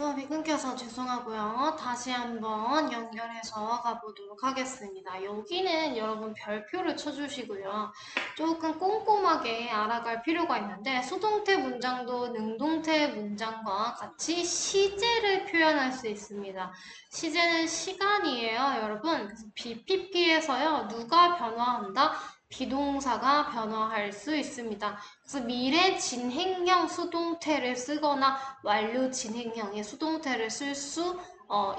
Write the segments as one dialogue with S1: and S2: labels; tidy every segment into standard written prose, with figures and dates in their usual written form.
S1: 수업이 끊겨서 죄송하고요. 다시 한번 연결해서 가보도록 하겠습니다. 여기는 여러분 별표를 쳐주시고요. 조금 꼼꼼하게 알아갈 필요가 있는데 수동태 문장도 능동태 문장과 같이 시제를 표현할 수 있습니다. 시제는 시간이에요, 여러분. 그래서 BPP에서요. 누가 변화한다? 비동사가 변화할 수 있습니다. 그래서 미래 진행형 수동태를 쓰거나 완료 진행형의 수동태를 쓸 수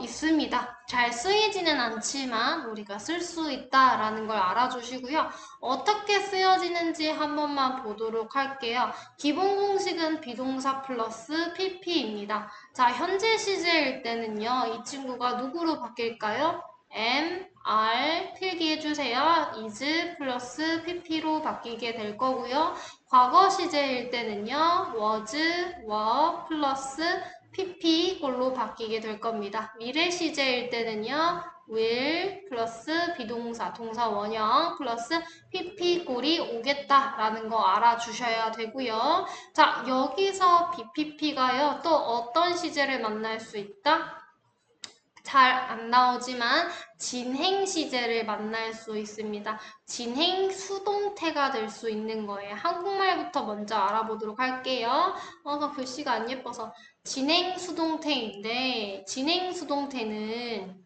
S1: 있습니다. 잘 쓰이지는 않지만 우리가 쓸 수 있다라는 걸 알아주시고요. 어떻게 쓰여지는지 한 번만 보도록 할게요. 기본 공식은 비동사 플러스 pp입니다. 자, 현재 시제일 때는요. 이 친구가 누구로 바뀔까요? am, are 필기해주세요. is 플러스 pp로 바뀌게 될 거고요. 과거 시제일 때는요. was, were 플러스 pp 꼴로 바뀌게 될 겁니다. 미래 시제일 때는요. will 플러스 비동사, 동사 원형 플러스 pp 꼴이 오겠다라는 거 알아주셔야 되고요. 자, 여기서 bpp가요. 또 어떤 시제를 만날 수 있다? 잘 안 나오지만 진행 시제를 만날 수 있습니다. 진행 수동태가 될 수 있는 거예요. 한국말부터 먼저 알아보도록 할게요. 글씨가 안 예뻐서. 진행 수동태인데 진행 수동태는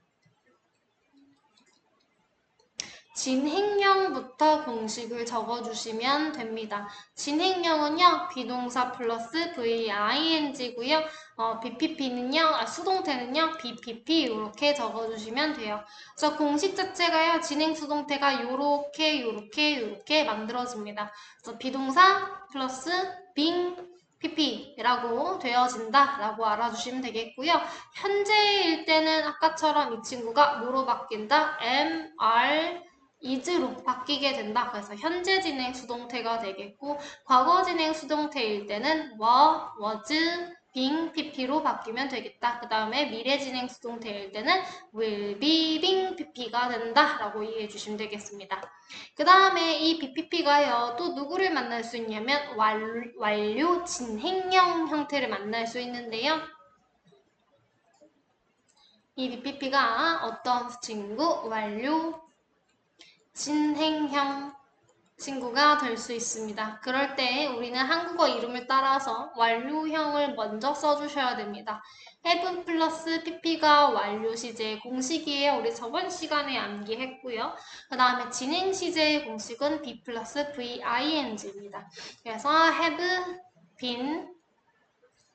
S1: 진행형부터 공식을 적어주시면 됩니다. 진행형은요, 비동사 플러스 VING고요. BPP는요, 수동태는요, BPP 이렇게 적어주시면 돼요. 그래서 공식 자체가요, 진행 수동태가 요렇게 만들어집니다. 그래서 비동사 플러스 being pp라고 되어진다라고 알아주시면 되겠고요. 현재일 때는 아까처럼 이 친구가 뭐로 바뀐다? am, are, is로 바뀌게 된다. 그래서 현재 진행 수동태가 되겠고 과거 진행 수동태일 때는 were, was, being, pp로 바뀌면 되겠다. 그 다음에 미래 진행 수동태일 때는 will be, being, pp가 된다 라고 이해해 주시면 되겠습니다. 그 다음에 이 BPP가요 또 누구를 만날 수 있냐면 완료 진행형 형태를 만날 수 있는데요. 이 BPP가 어떤 친구? 완료 진행형 친구가 될 수 있습니다. 그럴 때 우리는 한국어 이름을 따라서 완료형을 먼저 써주셔야 됩니다. have 플러스 pp가 완료 시제의 공식이에요. 우리 저번 시간에 암기했고요. 그 다음에 진행 시제의 공식은 be 플러스 ving입니다. 그래서 have been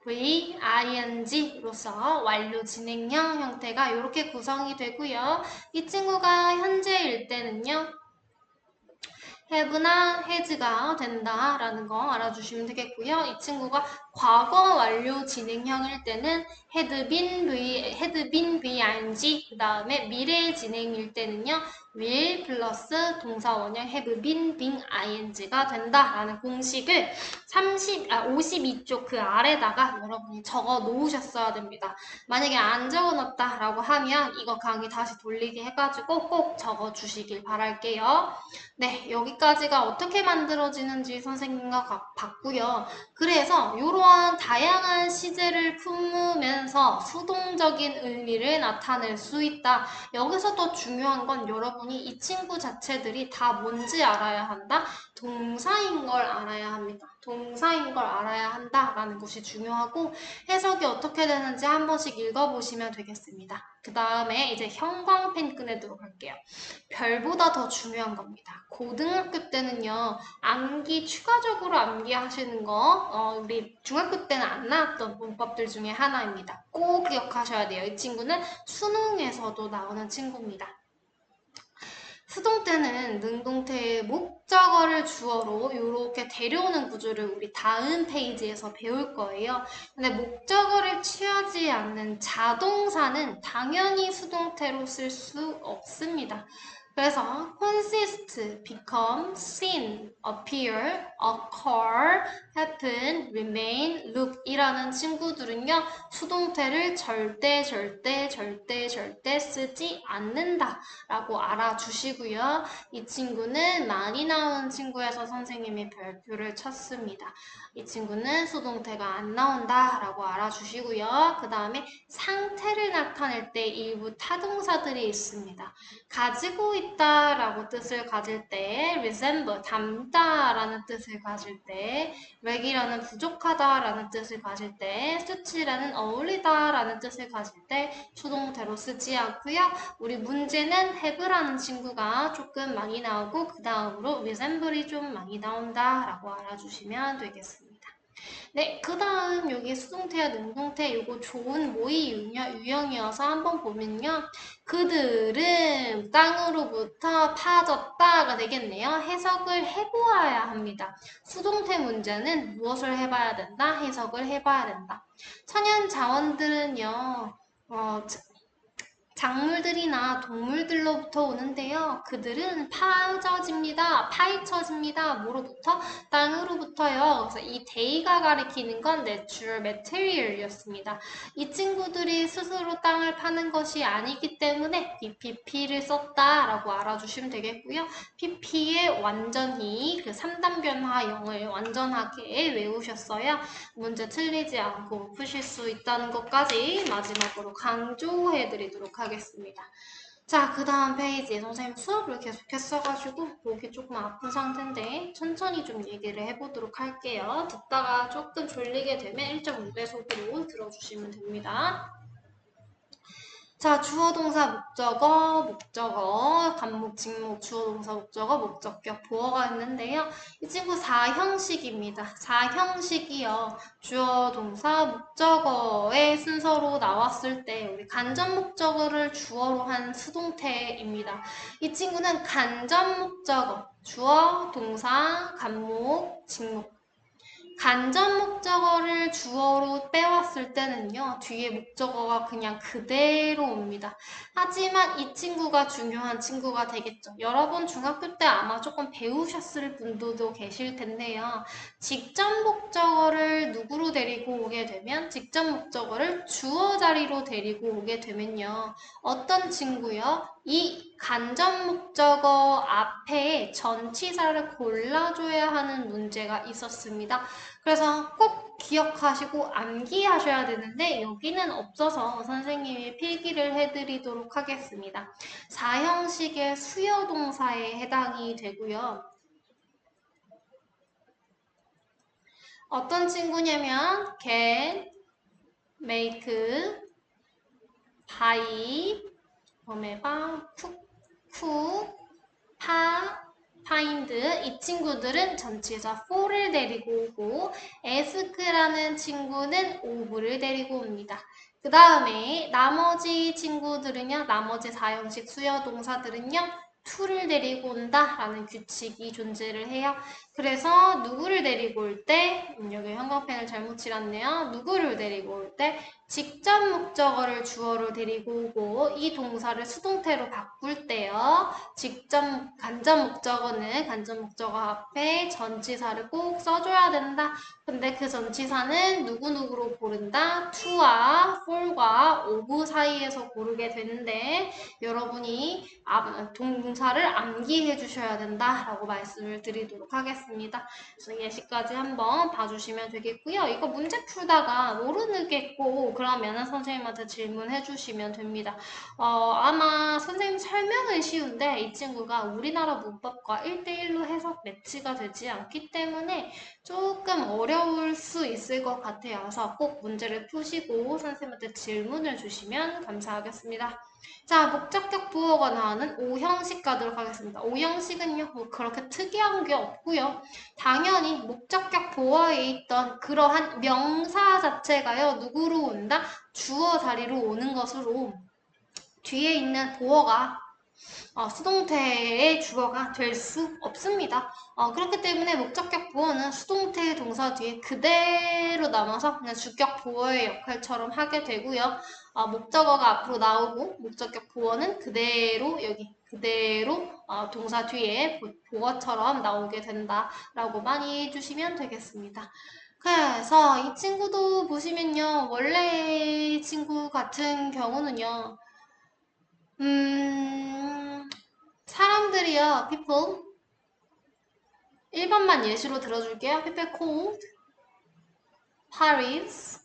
S1: VING로서 완료 진행형 형태가 이렇게 구성이 되고요. 이 친구가 현재일 때는요. have나 has가 된다라는 거 알아주시면 되겠고요. 이 친구가 과거 완료 진행형일 때는 had been VING 그 다음에 미래 진행일 때는요. will 플러스 동사 원형 have been ing가 된다라는 공식을 52쪽 그 아래다가 여러분이 적어 놓으셨어야 됩니다. 만약에 안 적어 놨다라고 하면 이거 강의 다시 돌리게 해가지고 꼭 적어 주시길 바랄게요. 네, 여기까지가 어떻게 만들어지는지 선생님과 봤고요. 그래서 이러한 다양한 시제를 품으면서 수동적인 의미를 나타낼 수 있다. 여기서 더 중요한 건 여러분이 이 친구 자체들이 다 뭔지 알아야 한다. 동사인 걸 알아야 합니다. 동사인 걸 알아야 한다라는 것이 중요하고 해석이 어떻게 되는지 한 번씩 읽어보시면 되겠습니다. 그 다음에 이제 형광펜 꺼내도록 할게요. 별보다 더 중요한 겁니다. 고등학교 때는요, 추가적으로 암기하시는 거, 우리 중학교 때는 안 나왔던 문법들 중에 하나입니다. 꼭 기억하셔야 돼요. 이 친구는 수능에서도 나오는 친구입니다. 수동태는 능동태의 목적어를 주어로 이렇게 데려오는 구조를 우리 다음 페이지에서 배울 거예요. 근데 목적어를 취하지 않는 자동사는 당연히 수동태로 쓸 수 없습니다. 그래서 consist, become, seen, appear, occur, happen, remain, look이라는 친구들은요, 수동태를 절대 쓰지 않는다 라고 알아주시고요. 이 친구는 많이 나오는 친구여서 선생님이 별표를 쳤습니다. 이 친구는 수동태가 안 나온다 라고 알아주시고요. 그 다음에 상태를 나타낼 때 일부 타동사들이 있습니다. 가지고 있다 라고 뜻을 가질 때 resemble, 닮다 라는 뜻을 가질 때 맥이라는 부족하다 라는 뜻을 가질 때 수치라는 어울리다 라는 뜻을 가질 때 수동태로 쓰지 않고요. 우리 문제는 have라는 친구가 조금 많이 나오고 그 다음으로 resemble이 좀 많이 나온다 라고 알아주시면 되겠습니다. 네, 그 다음 여기 수동태와 능동태 요거 좋은 모의 유형이어서 한번 보면요. 그들은 땅으로부터 파졌다가 되겠네요. 해석을 해보아야 합니다. 수동태 문제는 무엇을 해봐야 된다? 해석을 해봐야 된다. 천연 자원들은요. 작물들이나 동물들로부터 오는데요. 그들은 파헤쳐집니다. 뭐로부터? 땅으로부터요. 그래서 이 데이가 가리키는 건 내추럴 메테리얼이었습니다. 이 친구들이 스스로 땅을 파는 것이 아니기 때문에 PP를 썼다라고 알아주시면 되겠고요. PP의 완전히 그 3단 변화형을 완전하게 외우셨어요. 문제 틀리지 않고 푸실 수 있다는 것까지 마지막으로 강조해드리도록 하겠습니다. 자, 그 다음 페이지에 선생님 수업을 계속했어가지고 목이 조금 아픈 상태인데 천천히 좀 얘기를 해보도록 할게요. 듣다가 조금 졸리게 되면 1.5배속으로 들어주시면 됩니다. 자, 주어, 동사, 목적어, 간목, 직목, 주어, 동사, 목적어, 목적격, 보어가 있는데요. 이 친구 4형식입니다. 4형식이요. 주어, 동사, 목적어의 순서로 나왔을 때 우리 간접 목적어를 주어로 한 수동태입니다. 이 친구는 간접 목적어, 주어, 동사, 간목, 직목, 간접 목적어를 주어로 빼왔을 때는요, 뒤에 목적어가 그냥 그대로 옵니다. 하지만 이 친구가 중요한 친구가 되겠죠. 여러분 중학교 때 아마 조금 배우셨을 분들도 계실 텐데요. 직접 목적어를 누구로 데리고 오게 되면, 직접 목적어를 주어 자리로 데리고 오게 되면요. 어떤 친구요? 이 간접 목적어 앞에 전치사를 골라줘야 하는 문제가 있었습니다. 그래서 꼭 기억하시고 암기하셔야 되는데 여기는 없어서 선생님이 필기를 해드리도록 하겠습니다. 4형식의 수요동사에 해당이 되고요. 어떤 친구냐면 can, make, buy, 범해봐, cook, find 이 친구들은 전치사 for를 데리고 오고 ask라는 친구는 of를 데리고 옵니다. 그 다음에 나머지 친구들은요, 나머지 4형식 수요 동사들은요, to를 데리고 온다 라는 규칙이 존재를 해요. 그래서 누구를 데리고 올 때, 여기 형광펜을 잘못 칠했네요. 누구를 데리고 올 때 직접 목적어를 주어로 데리고 오고 이 동사를 수동태로 바꿀 때요. 간접 목적어는 간접 목적어 앞에 전치사를 꼭 써줘야 된다. 근데 그 전치사는 누구누구로 고른다? to와 for과 of 사이에서 고르게 되는데 여러분이 동사를 암기해 주셔야 된다라고 말씀을 드리도록 하겠습니다. 그래서 예시까지 한번 봐주시면 되겠고요. 이거 문제 풀다가 모르겠고 그러면 선생님한테 질문해 주시면 됩니다. 아마 선생님 설명은 쉬운데 이 친구가 우리나라 문법과 1대1로 해석 매치가 되지 않기 때문에 조금 어려울 수 있을 것 같아요. 그래서 꼭 문제를 푸시고 선생님한테 질문을 주시면 감사하겠습니다. 자, 목적격 부호가 나오는 5형식 가도록 하겠습니다. 5형식은요, 뭐 그렇게 특이한 게 없고요. 당연히 목적격 보어에 있던 그러한 명사 자체가요, 누구로 온다? 주어 자리로 오는 것으로 뒤에 있는 보어가 수동태의 주어가 될 수 없습니다. 그렇기 때문에 목적격 보어는 수동태 동사 뒤에 그대로 남아서 그냥 주격 보어의 역할처럼 하게 되고요. 목적어가 앞으로 나오고 목적격 보어는 그대로 여기 그대로 동사 뒤에 보어처럼 나오게 된다라고만 이해해 주시면 되겠습니다. 그래서 이 친구도 보시면요. 원래 이 친구 같은 경우는요. 사람들이요. people 1번만 예시로 들어줄게요. people called Paris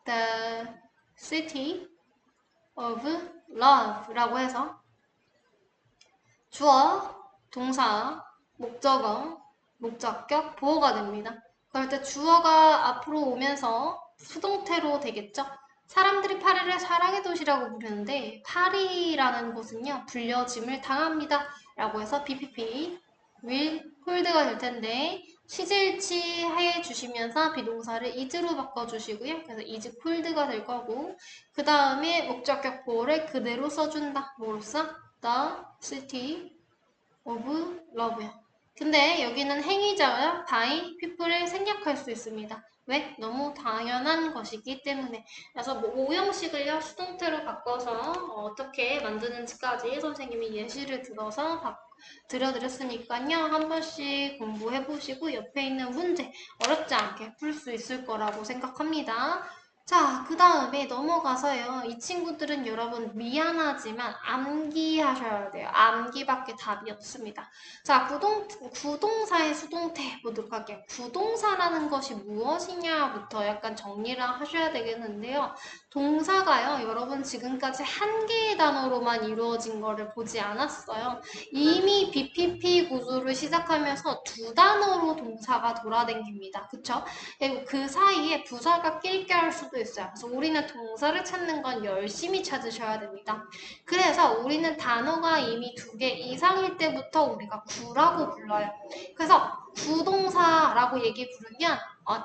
S1: the city of love 라고 해서 주어, 동사, 목적어, 목적격, 보어가 됩니다. 그럴 때 주어가 앞으로 오면서 수동태로 되겠죠? 사람들이 파리를 사랑의 도시라고 부르는데 파리라는 곳은요 불려짐을 당합니다 라고 해서 BPP will hold가 될 텐데 시제일치 해주시면서 비동사를 is로 바꿔주시고요. 그래서 is hold가 될 거고 그 다음에 목적격 보어를 그대로 써준다. 뭐로써? The city of love요. 근데 여기는 행위자가 by people을 생략할 수 있습니다. 왜? 너무 당연한 것이기 때문에. 그래서 뭐 오형식을요 수동태로 바꿔서 어떻게 만드는지까지 선생님이 예시를 들어서 들려드렸으니까요. 한 번씩 공부해 보시고 옆에 있는 문제 어렵지 않게 풀 수 있을 거라고 생각합니다. 자, 그 다음에 넘어가서요. 이 친구들은 여러분 미안하지만 암기하셔야 돼요. 암기밖에 답이 없습니다. 자, 구동사의 수동태 보도록 할게요. 구동사라는 것이 무엇이냐부터 약간 정리를 하셔야 되겠는데요. 동사가요. 여러분 지금까지 한 개의 단어로만 이루어진 거를 보지 않았어요. 이미 BPP 구조를 시작하면서 두 단어로 동사가 돌아다닙니다. 그쵸? 그리고 그 사이에 부사가 낄껴할 수도 있어요. 그래서 우리는 동사를 찾는 건 열심히 찾으셔야 됩니다. 그래서 우리는 단어가 이미 두 개 이상일 때부터 우리가 구라고 불러요. 그래서 구동사라고 얘기 부르면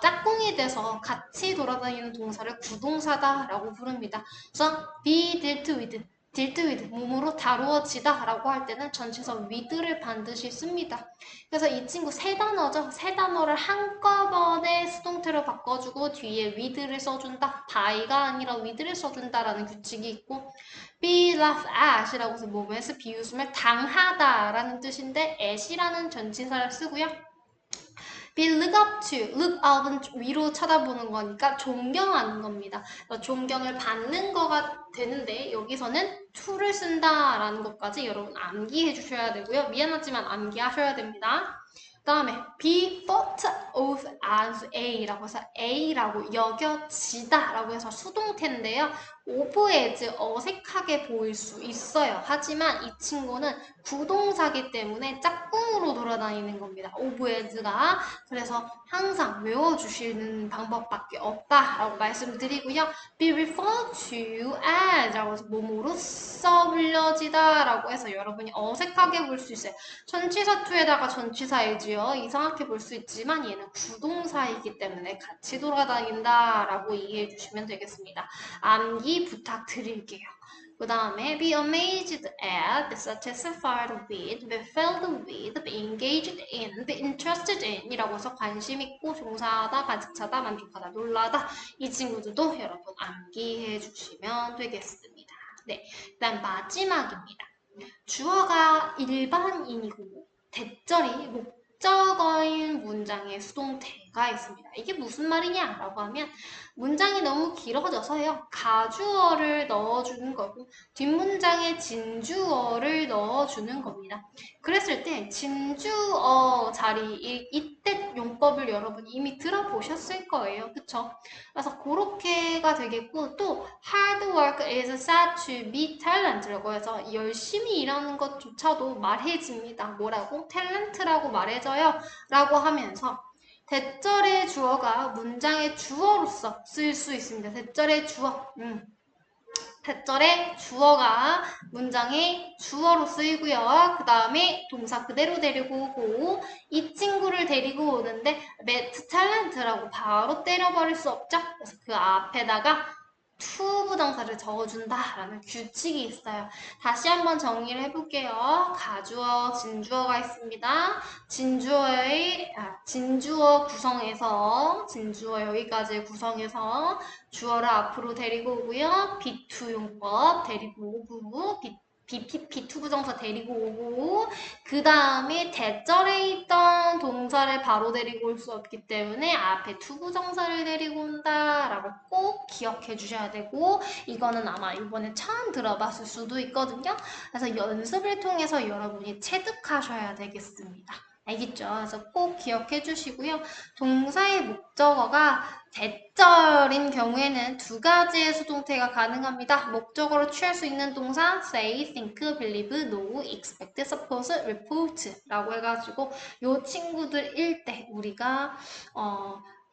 S1: 짝꿍이 돼서 같이 돌아다니는 동사를 구동사다라고 부릅니다. 그래서 be dealt with, dealt with, 몸으로 다루어지다 라고 할 때는 전치사 with를 반드시 씁니다. 그래서 이 친구 세 단어죠. 세 단어를 한꺼번에 수동태로 바꿔주고 뒤에 with를 써준다. by가 아니라 with를 써준다라는 규칙이 있고 be laughed at 이라고 해서 몸에서 비웃음을 당하다라는 뜻인데 at이라는 전치사를 쓰고요. be look up to, look up은 위로 쳐다보는 거니까 존경하는 겁니다. 존경을 받는 거가 되는데 여기서는 to를 쓴다라는 것까지 여러분 암기해 주셔야 되고요. 미안하지만 암기하셔야 됩니다. 그 다음에 be thought of as A라고 해서 A라고 여겨지다 라고 해서 수동태인데요. of as 어색하게 보일 수 있어요. 하지만 이 친구는 부동사기 때문에 짝꿍으로 돌아다니는 겁니다. of as가. 그래서 항상 외워주시는 방법밖에 없다라고 말씀드리고요. be referred to as 라고 해서 몸으로써 불려지다 라고 해서 여러분이 어색하게 볼 수 있어요. 전치사 to에다가 전치사 as요. 이상하게 볼 수 있지만 얘는 부동사이기 때문에 같이 돌아다닌다 라고 이해해 주시면 되겠습니다. 암기 부탁드릴게요. 그 다음에 be amazed at, be satisfied with, be filled with, be engaged in, be interested in 이라고 해서 관심 있고 종사하다, 가득 차다, 만족하다, 놀라다 이 친구들도 여러분 암기해 주시면 되겠습니다. 네, 그다음 마지막입니다. 주어가 일반인이고 대절이 목적어인 문장의 수동태가 있습니다. 이게 무슨 말이냐라고 하면 문장이 너무 길어져서요. 가주어를 넣어주는 거고 뒷문장에 진주어를 넣어주는 겁니다. 그랬을 때 진주어 자리 이때 용법을 여러분 이미 들어보셨을 거예요. 그쵸? 그래서 그렇게가 되겠고 또 hard work is said to be talent라고 해서 열심히 일하는 것조차도 말해집니다. 뭐라고? 탤런트라고 말해져요. 라고 하면서 대절의 주어가 문장의 주어로서 쓸 수 있습니다. 대절의 주어. 대절의 주어가 문장의 주어로 쓰이고요. 그 다음에 동사 그대로 데리고 오고 이 친구를 데리고 오는데 매트 탤런트라고 바로 때려버릴 수 없죠. 그래서 그 앞에다가 to 부정사를 적어준다라는 규칙이 있어요. 다시 한번 정리를 해볼게요. 가주어, 진주어가 있습니다. 진주어 구성에서, 진주어 여기까지 구성해서 주어를 앞으로 데리고 오고요. be2 용법 데리고 오고, B2 부정사 데리고 오고, 그 다음에 대절에 있던 동사를 바로 데리고 올 수 없기 때문에 앞에 to 부정사를 데리고 온다라고 꼭 기억해 주셔야 되고, 이거는 아마 이번에 처음 들어봤을 수도 있거든요. 그래서 연습을 통해서 여러분이 체득하셔야 되겠습니다. 알겠죠? 그래서 꼭 기억해 주시고요. 동사의 목적어가 대절인 경우에는 두 가지의 수동태가 가능합니다. 목적어로 취할 수 있는 동사 say, think, believe, know, expect, suppose, report 라고 해가지고 요 친구들일 때 우리가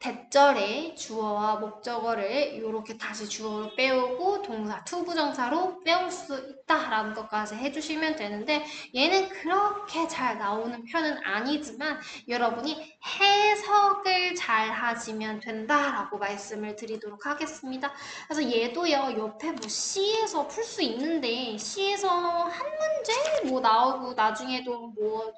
S1: 대절의 주어와 목적어를 이렇게 다시 주어로 빼오고 동사, 투부정사로 빼올 수 있다라는 것까지 해주시면 되는데, 얘는 그렇게 잘 나오는 편은 아니지만 여러분이 해석을 잘 하시면 된다라고 말씀을 드리도록 하겠습니다. 그래서 얘도요, 옆에 뭐 C에서 풀 수 있는데 C에서 한 문제 뭐 나오고 나중에도 뭐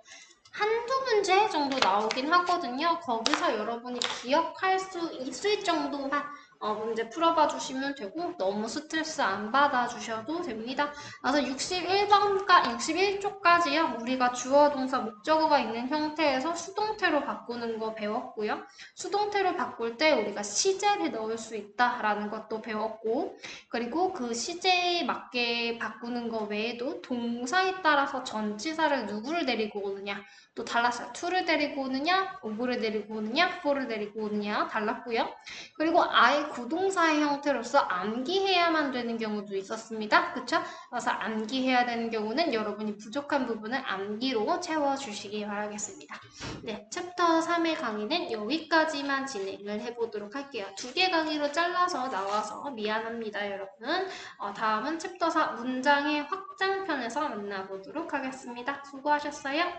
S1: 한두 문제 정도 나오긴 하거든요. 거기서 여러분이 기억할 수 있을 정도만 문제 풀어봐 주시면 되고, 너무 스트레스 안 받아 주셔도 됩니다. 그래서 61쪽까지요. 우리가 주어, 동사, 목적어가 있는 형태에서 수동태로 바꾸는 거 배웠고요. 수동태로 바꿀 때 우리가 시제를 넣을 수 있다라는 것도 배웠고, 그리고 그 시제에 맞게 바꾸는 거 외에도 동사에 따라서 전치사를 누구를 데리고 오느냐 또 달랐어요. to를 데리고 오느냐, over를 데리고 오느냐, for를 데리고 오느냐 달랐고요. 그리고 아예 구동사의 형태로서 암기해야만 되는 경우도 있었습니다. 그쵸? 그래서 암기해야 되는 경우는 여러분이 부족한 부분을 암기로 채워주시기 바라겠습니다. 네, 챕터 3의 강의는 여기까지만 진행을 해보도록 할게요. 두 개 강의로 잘라서 나와서 미안합니다, 여러분. 다음은 챕터 4 문장의 확장편에서 만나보도록 하겠습니다. 수고하셨어요.